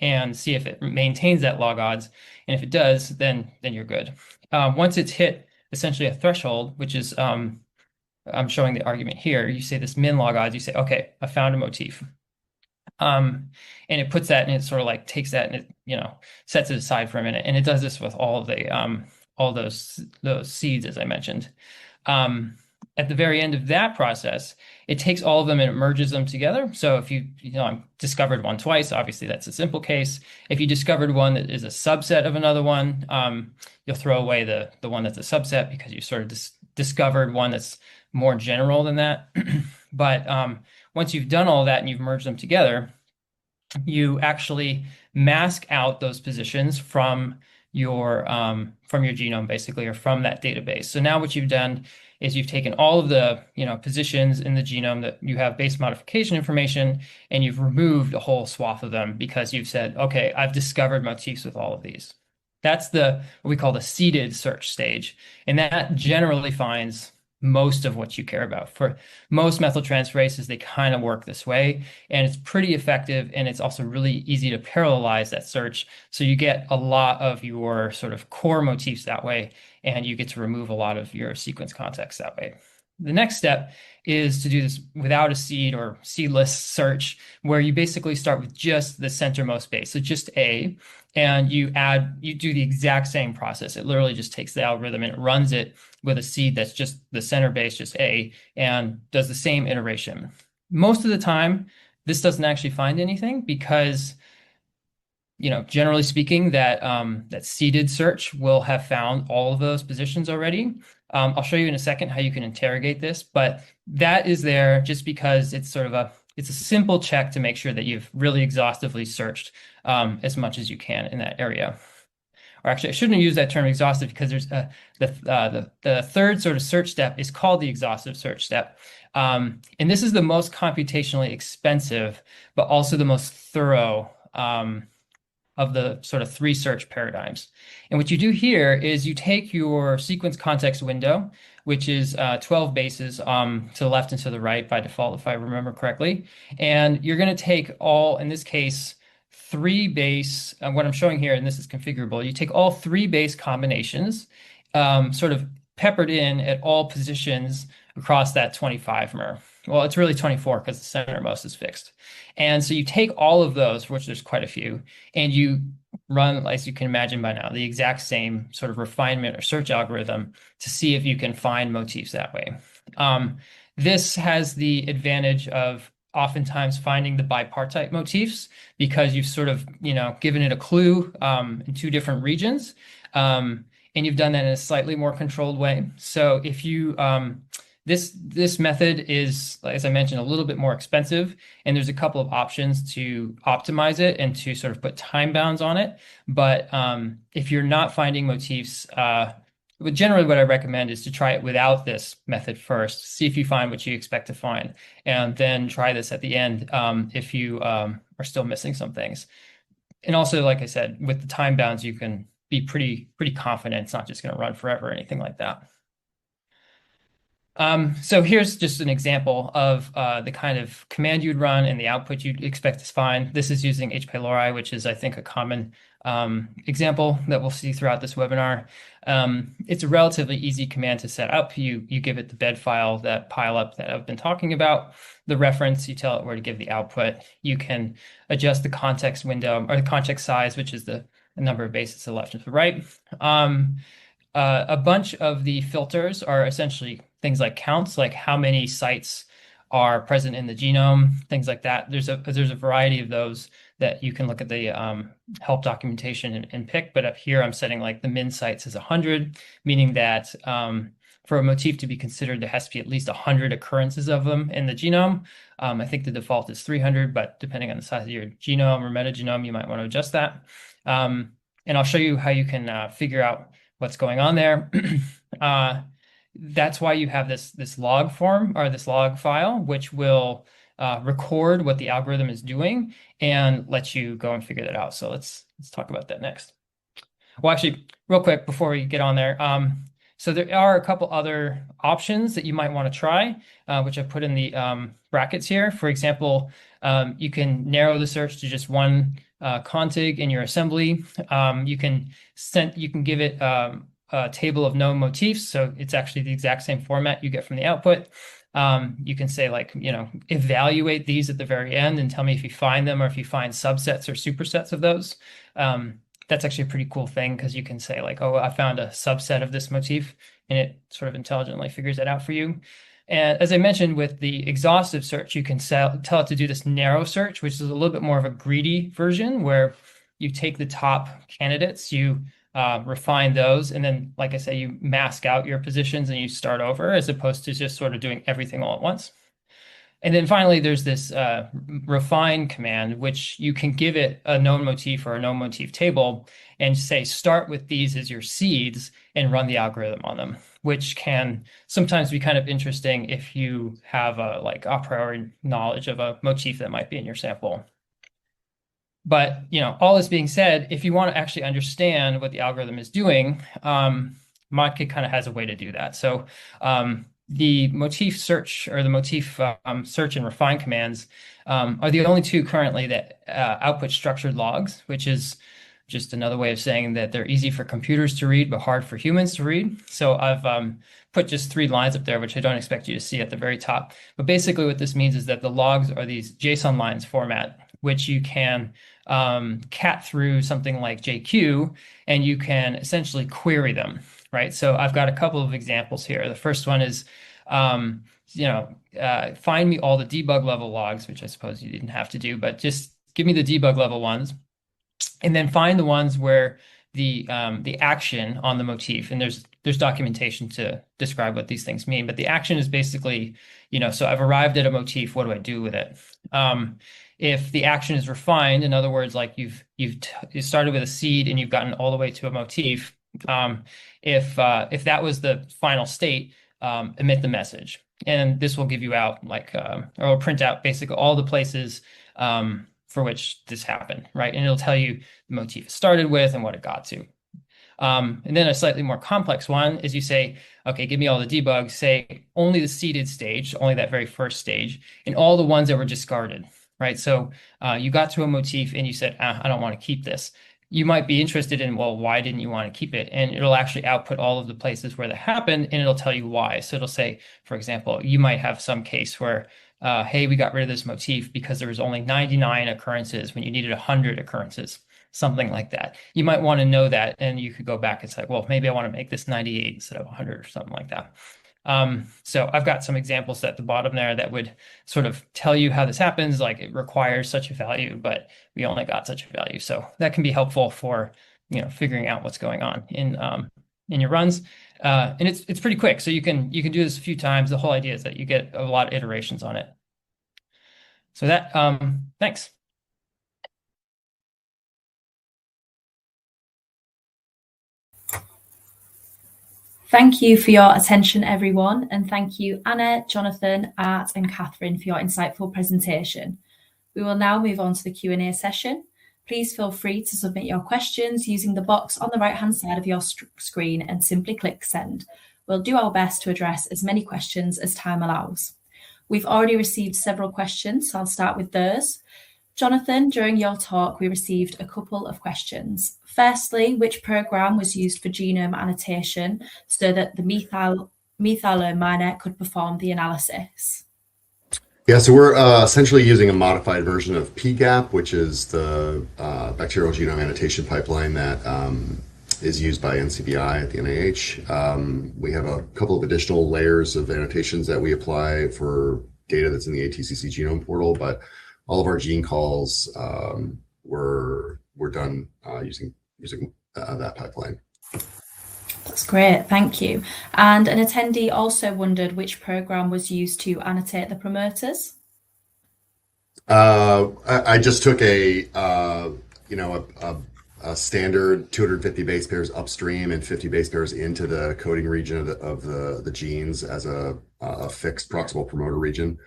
and see if it maintains that log odds. And if it does, then you're good. Once it's hit essentially a threshold, which is, I'm showing the argument here, you say this min log odds, you say, okay, I found a motif. And it puts that, and it sort of like takes that and it, sets it aside for a minute. And it does this with all of the, all those seeds, as I mentioned. At the very end of that process, it takes all of them and it merges them together. So if you discovered one twice, obviously that's a simple case. If you discovered one that is a subset of another one, you'll throw away the one that's a subset, because you sort of discovered one that's more general than that. But once you've done all that and you've merged them together, you actually mask out those positions from your genome, basically, or from that database. So now what you've done is you've taken all of the positions in the genome that you have base modification information, and you've removed a whole swath of them, because you've said, okay, I've discovered motifs with all of these. That's what we call the seeded search stage, and that generally finds most of what you care about. For most methyltransferases, they kind of work this way, and it's pretty effective, and it's also really easy to parallelize that search. So you get a lot of your sort of core motifs that way, and you get to remove a lot of your sequence context that way. The next step is to do this without a seed or seedless search, where you basically start with just the centermost base, so just A, and you do the exact same process. It literally just takes the algorithm and it runs it with a seed that's just the center base, just A, and does the same iteration. Most of the time, this doesn't actually find anything, because generally speaking, that seeded search will have found all of those positions already. I'll show you in a second how you can interrogate this, but that is there just because it's sort of it's a simple check to make sure that you've really exhaustively searched as much as you can in that area. Or actually, I shouldn't use that term exhaustive, because there's the third sort of search step is called the exhaustive search step. And this is the most computationally expensive, but also the most thorough of the sort of 3 search paradigms. And what you do here is you take your sequence context window, which is 12 bases to the left and to the right by default, if I remember correctly. And you're going to take all, in this case, 3 base, what I'm showing here, and this is configurable, you take all 3 base combinations, sort of peppered in at all positions across that 25-mer. Well, it's really 24 because the centermost is fixed. And so you take all of those, which there's quite a few, and you run, as you can imagine by now, the exact same sort of refinement or search algorithm to see if you can find motifs that way. This has the advantage of oftentimes finding the bipartite motifs because you've sort of, given it a clue in two different regions. And you've done that in a slightly more controlled way. So if you this method is, as I mentioned, a little bit more expensive, and there's a couple of options to optimize it and to sort of put time bounds on it. But if you're not finding motifs, generally what I recommend is to try it without this method first, see if you find what you expect to find, and then try this at the end if you are still missing some things. And also, like I said, with the time bounds, you can be pretty confident it's not just going to run forever or anything like that. So here's just an example of the kind of command you'd run and the output you'd expect to find. This is using H. pylori, which is, I think, a common example that we'll see throughout this webinar. It's a relatively easy command to set up. You give it the bed file, that pile up that I've been talking about, the reference, you tell it where to give the output. You can adjust the context window or the context size, which is the number of bases to the left and to the right. A bunch of the filters are essentially things like counts, like how many sites are present in the genome, things like that. There's a variety of those that you can look at the help documentation and pick. But up here, I'm setting like the min sites as 100, meaning that for a motif to be considered, there has to be at least 100 occurrences of them in the genome. I think the default is 300, but depending on the size of your genome or metagenome, you might want to adjust that. And I'll show you how you can figure out what's going on there. That's why you have this log form or this log file, which will record what the algorithm is doing and let you go and figure that out. So let's talk about that next. Well, actually, real quick before we get on there. So there are a couple other options that you might want to try, which I've put in the brackets here. For example, you can narrow the search to just one config in your assembly. You can give it a table of known motifs, so it's actually the exact same format you get from the output. You can say, like, evaluate these at the very end and tell me if you find them or if you find subsets or supersets of those. That's actually a pretty cool thing because you can say, like, oh, I found a subset of this motif, and it sort of intelligently figures it out for you. And as I mentioned, with the exhaustive search, you can tell it to do this narrow search, which is a little bit more of a greedy version where you take the top candidates, you refine those, and then, like I say, you mask out your positions and you start over, as opposed to just sort of doing everything all at once. And then finally, there's this refine command, which you can give it a known motif or a known motif table and say, start with these as your seeds and run the algorithm on them, which can sometimes be kind of interesting if you have a priori knowledge of a motif that might be in your sample. But, all this being said, if you want to actually understand what the algorithm is doing, Modkit kind of has a way to do that. So the motif search or the motif search and refine commands are the only two currently that output structured logs, which is just another way of saying that they're easy for computers to read, but hard for humans to read. So I've put just 3 lines up there, which I don't expect you to see at the very top. But basically what this means is that the logs are these JSON lines format, which you can cat through something like JQ, and you can essentially query them, right? So I've got a couple of examples here. The first one is, find me all the debug level logs, which I suppose you didn't have to do, but just give me the debug level ones, and then find the ones where the action on the motif, and there's documentation to describe what these things mean, but the action is basically, so I've arrived at a motif, what do I do with it? If the action is refined, in other words, like you started with a seed and you've gotten all the way to a motif, if that was the final state, emit the message, and this will give you out or print out basically all the places for which this happened, right? And it'll tell you the motif it started with and what it got to. And then a slightly more complex one is you say, okay, give me all the debugs, say only the seeded stage, only that very first stage, and all the ones that were discarded, right? So you got to a motif and you said, I don't want to keep this. you might be interested in, well, why didn't you want to keep it? And it'll actually output all of the places where that happened, and it'll tell you why. So it'll say, for example, you might have some case where, hey, we got rid of this motif because there was only 99 occurrences when you needed 100 occurrences, something like that. You might want to know that, and you could go back and say, well, maybe I want to make this 98 instead of 100 or something like that. So I've got some examples at the bottom there that would sort of tell you how this happens, like it requires such a value, but we only got such a value. So that can be helpful for, figuring out what's going on in your runs. And it's pretty quick. So you can do this a few times. The whole idea is that you get a lot of iterations on it. So that, thanks. Thank you for your attention, everyone, and thank you, Anna, Jonathan, Art, and Catherine for your insightful presentation. We will now move on to the Q&A session. Please feel free to submit your questions using the box on the right-hand side of your screen and simply click send. We'll do our best to address as many questions as time allows. We've already received several questions, so I'll start with those. Jonathan, during your talk, we received a couple of questions. Firstly, which program was used for genome annotation so that the methylome miner could perform the analysis? Yeah, so we're essentially using a modified version of PGAP, which is the bacterial genome annotation pipeline that is used by NCBI at the NIH. We have a couple of additional layers of annotations that we apply for data that's in the ATCC Genome Portal, but all of our gene calls were done using that pipeline. That's great, thank you. And an attendee also wondered which program was used to annotate the promoters. I just took a standard 250 base pairs upstream and 50 base pairs into the coding region of the genes as a fixed proximal promoter region.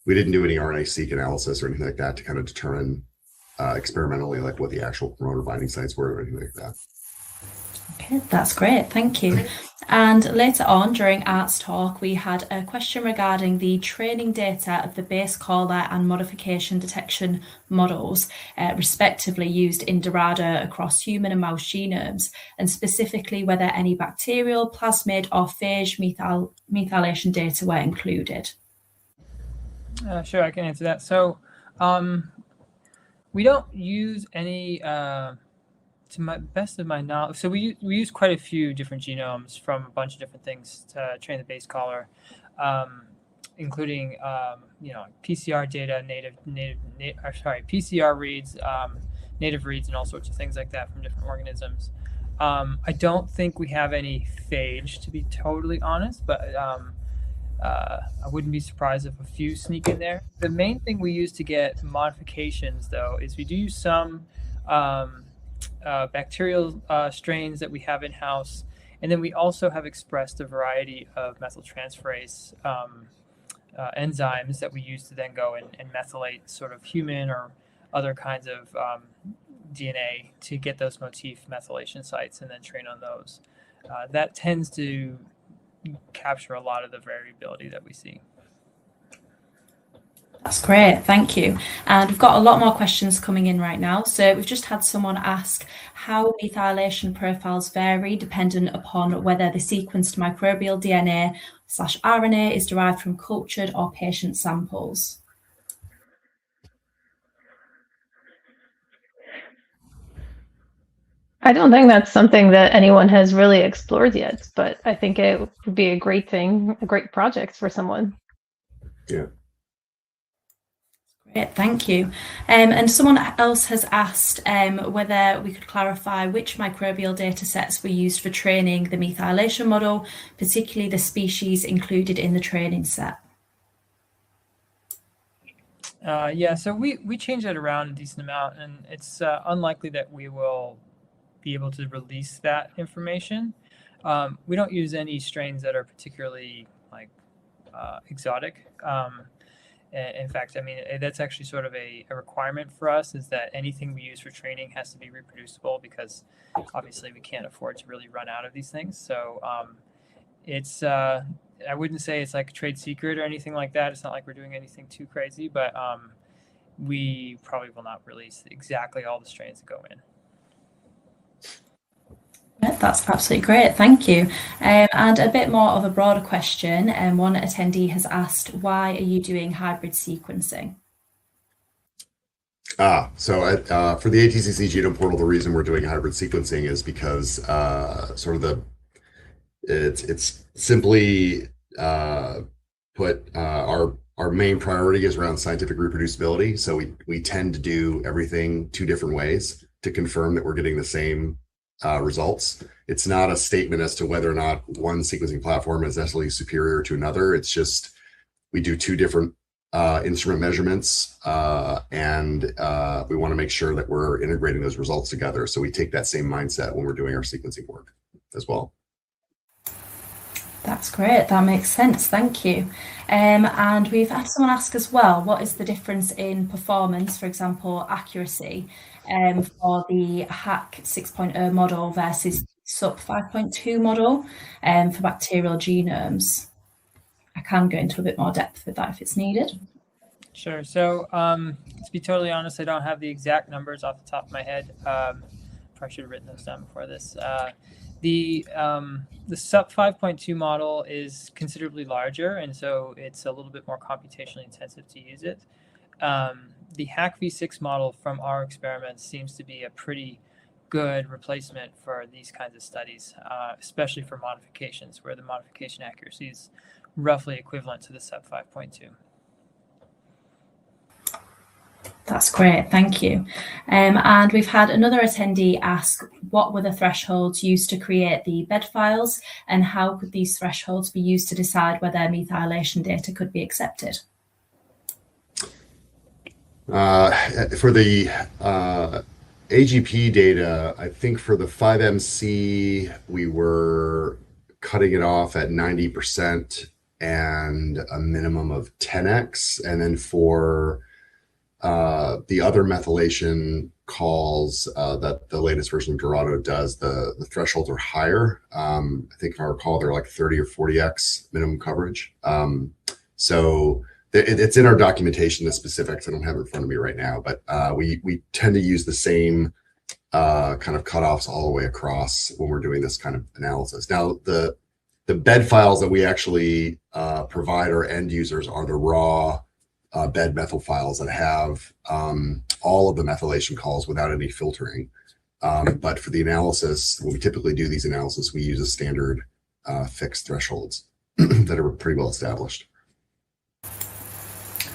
We didn't do any RNA-seq analysis or anything like that to kind of determine experimentally like what the actual promoter binding sites were or anything like that. Okay, that's great, thank you. And later on during Art's talk, we had a question regarding the training data of the base caller and modification detection models, respectively used in Dorado across human and mouse genomes, and specifically whether any bacterial, plasmid, or phage methylation data were included. Sure, I can answer that. So we don't use any, to my best of my knowledge, so we use quite a few different genomes from a bunch of different things to train the base caller, including PCR data, PCR reads, native reads, and all sorts of things like that from different organisms. I don't think we have any phage, to be totally honest, but I wouldn't be surprised if a few sneak in there. The main thing we use to get modifications, though, is we do use some bacterial strains that we have in-house, and then we also have expressed a variety of methyltransferase enzymes that we use to then go and methylate sort of human or other kinds of DNA to get those motif methylation sites and then train on those. That tends to capture a lot of the variability that we see. That's great, thank you. And we've got a lot more questions coming in right now. So we've just had someone ask how methylation profiles vary dependent upon whether the sequenced microbial DNA/RNA is derived from cultured or patient samples. I don't think that's something that anyone has really explored yet, but I think it would be a great thing, a great project for someone. Yeah. Great, thank you. And someone else has asked whether we could clarify which microbial data sets were used for training the methylation model, particularly the species included in the training set. Yeah, so we change that around a decent amount, and it's unlikely that we will be able to release that information. We don't use any strains that are particularly like exotic. In fact, I mean, that's actually sort of a requirement for us, is that anything we use for training has to be reproducible, because obviously we can't afford to really run out of these things. So it's, I wouldn't say it's like a trade secret or anything like that. It's not like we're doing anything too crazy, but we probably will not release exactly all the strains that go in. That's absolutely great, thank you. And a bit more of a broader question, one attendee has asked, why are you doing hybrid sequencing? So for the ATCC Genome Portal, the reason we're doing hybrid sequencing is because it's simply put our main priority is around scientific reproducibility. So we tend to do everything two different ways to confirm that we're getting the same results. It's not a statement as to whether or not one sequencing platform is necessarily superior to another. It's just we do two different instrument measurements, and we want to make sure that we're integrating those results together. So we take that same mindset when we're doing our sequencing work as well. That's great, that makes sense, thank you. And we've had someone ask as well, what is the difference in performance, for example, accuracy, for the HAC 6.0 model versus SUP 5.2 model for bacterial genomes? I can go into a bit more depth with that if it's needed. Sure. So to be totally honest, I don't have the exact numbers off the top of my head. Probably should have written those down before this. The SUP 5.2 model is considerably larger, and so it's a little bit more computationally intensive to use it. The HAC v6 model from our experiments seems to be a pretty good replacement for these kinds of studies, especially for modifications, where the modification accuracy is roughly equivalent to the SUP 5.2. That's great, thank you. And we've had another attendee ask, what were the thresholds used to create the bed files, and how could these thresholds be used to decide whether methylation data could be accepted? For the AGP data, I think for the 5MC, we were cutting it off at 90% and a minimum of 10x. And then for the other methylation calls that the latest version of Dorado does, the thresholds are higher. I think if I recall, they're like 30 or 40x minimum coverage. So it's in our documentation, the specifics. I don't have it in front of me right now, but we tend to use the same kind of cutoffs all the way across when we're doing this kind of analysis. Now, the bed files that we actually provide our end users are the raw bed methyl files that have all of the methylation calls without any filtering. But for the analysis, when we typically do these analysis, we use a standard fixed thresholds that are pretty well established.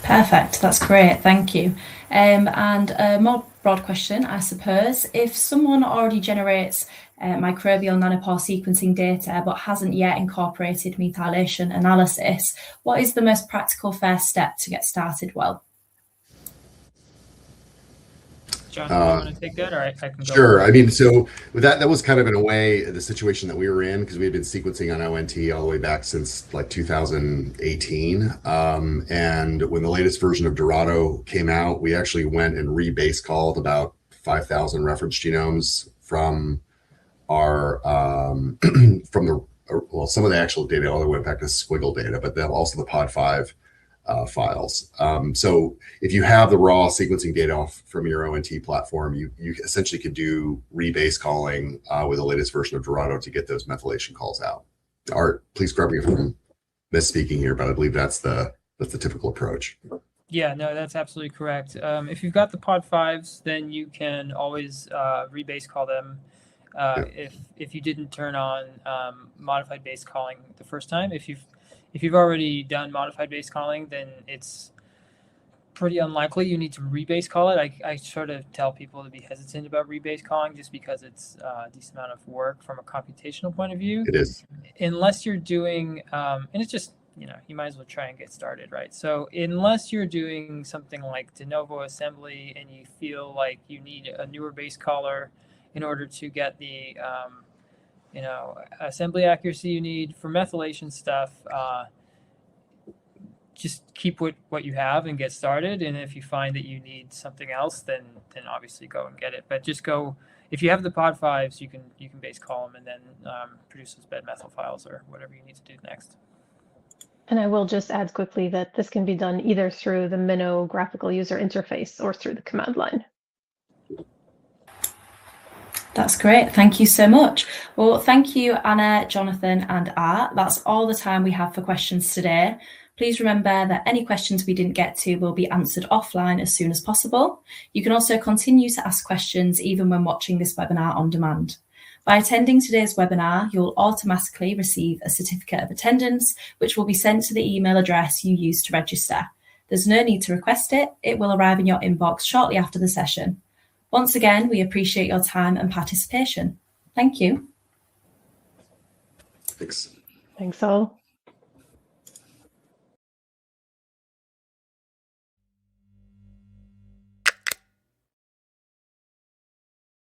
Perfect, that's great, thank you. And a more broad question, I suppose, if someone already generates microbial nanopore sequencing data but hasn't yet incorporated methylation analysis, what is the most practical first step to get started well? John, do you want to take that, or I can go? Sure. I mean, so with that was kind of in a way the situation that we were in, because we had been sequencing on ONT all the way back since like 2018. And when the latest version of Dorado came out, we actually went and rebase called about 5,000 reference genomes from our some of the actual data all the way back to squiggle data, but then also the pod 5 files. So if you have the raw sequencing data from your ONT platform, you essentially could do rebase calling with the latest version of Dorado to get those methylation calls out. Art, please correct me if I'm misspeaking here, but I believe that's the typical approach. Yeah, no, that's absolutely correct. If you've got the pod 5s, then you can always rebase call them. If you didn't turn on modified base calling the first time, if you've already done modified base calling, then it's pretty unlikely you need to rebase call it. I sort of tell people to be hesitant about rebase calling just because it's a decent amount of work from a computational point of view. It is. Unless you're doing, and it's just, you might as well try and get started, right? So unless you're doing something like de novo assembly and you feel like you need a newer base caller in order to get the assembly accuracy you need for methylation stuff, just keep what you have and get started. And if you find that you need something else, then obviously go and get it. But just go, if you have the pod 5s, you can base call them and then produce those bed methyl files or whatever you need to do next. And I will just add quickly that this can be done either through the Minnow graphical user interface or through the command line. That's great. Thank you so much. Well, thank you, Anna, Jonathan, and Art. That's all the time we have for questions today. Please remember that any questions we didn't get to will be answered offline as soon as possible. You can also continue to ask questions even when watching this webinar on demand. By attending today's webinar, you'll automatically receive a certificate of attendance, which will be sent to the email address you used to register. There's no need to request it. It will arrive in your inbox shortly after the session. Once again, we appreciate your time and participation. Thank you. Thanks. Thanks all.